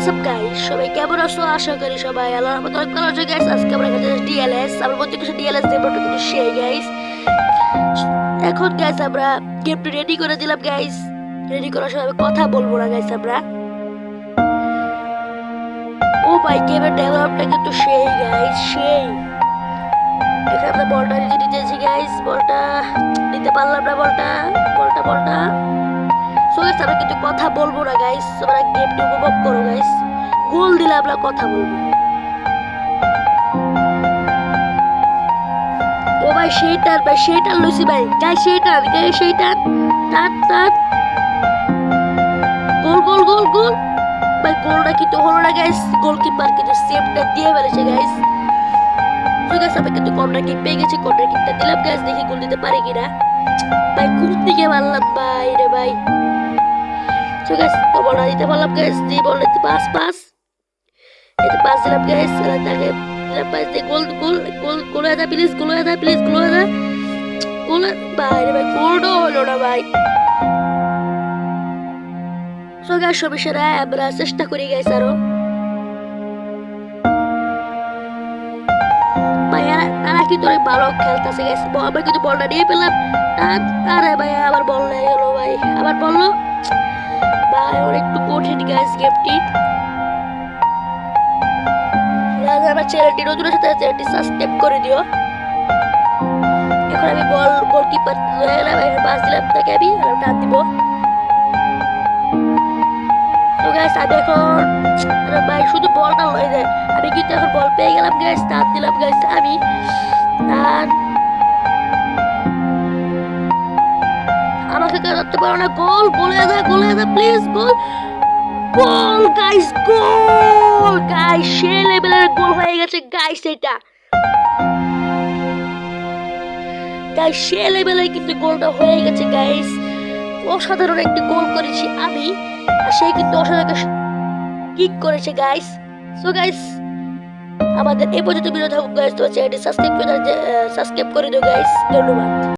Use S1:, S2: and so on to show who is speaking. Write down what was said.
S1: WhatsApp guys, সবাই কেমন আছো? আশা করি সবাই আল্লাহর রহমতে অনেক ভালো আছো গাইস। আজকে আমরা খেলতেছি ডিএলএস। আমরা বলতে কিছু ডিএলএস দেব কিন্তু সেই গাইস। এখন গাইস আমরা গেমটি রেডি করে দিলাম গাইস। রেডি করার সময় কথা বলবো না গাইস আমরা। ও ভাই গেমের ডেভেলপটা কিন্তু সেই গাইস, সেই। এখানে আমরা বলটা নিতেছি গাইস। বলটা নিতে পারলাম না, বলটা সো গাইস আমরা কিন্তু কথা বলবো না গাইস। তোমরা গেমটি উপভোগ করো গাইস। গোল দিলে আমরা কথা বলবো। ও ভাই সেইটার লইছি ভাই গাইস, সেইটার টান গোল ভাই। গোলটা কিন্তু হলো না গাইস। গোলকিপার কিন্তু সেভটা দিয়ে ফেলেছে গাইস। সো গাইস আমরা কিন্তু কর্নার কিক পেয়ে গেছি। কর্নার কিকটা দিলাম গাইস, দেখি গোল দিতে পারি কিনা। ভাই কোন দিকে মারলাম ভাই রে ভাই। ঠিক আছে, বলটা দিতে পারলাম গাইস। দি বলটা পাস এটা পাস দিলাম গাইস। তাকে দিলাম পাস দিয়ে গোল হয়ে যা প্লিজ, গোল হয়ে যা ভাই রে ভাই। গোলটা হলো না ভাই। সো গাইস সবিশেরা আমরা চেষ্টা করি গাইস আরো। ভাই তারা কিন্তু অনেক ভালো খেলতেছে গাইস। আমরা কিন্তু বলটা নিয়ে পেলাম। আরে ভাই আবার বল নিয়ে গেল ভাই, আবার বললো ভাই। একটু কঠিন গাইস গেমটি। আমার চ্যানেলটি নতুন সাথে চ্যানেলটি সাবস্ক্রাইব করে দিও। এখন আমি গোলকিপার হয়ে গেলাম। পাস দিলাম তাকে, আমি টান দিব। তো গাইস আমি এখন ভাই শুধু বলটা লয়ে যায়। আমি কিন্তু এখন বল পেয়ে গেলাম গাইস। টান দিলাম গাইস আমি। আমাকে কেউ ধরতে পারো না। গোল হয়ে যা প্লিজ। গোল গাইস, সে লেভেলের গোল হয়ে গেছে গাইস। এটা গাইস সে লেভেলের কিন্তু গোলটা হয়ে গেছে গাইস। অসাধারণ একটি গোল করেছি আমি, আর সে কিন্তু অসাধারণ কিক করেছে গাইস। সো গাইস আমাদের এই পর্যন্ত ভিডিও থাকুক গাইস। তো চ্যানেলটি সাবস্ক্রাইব করে দিও গাইস। ধন্যবাদ।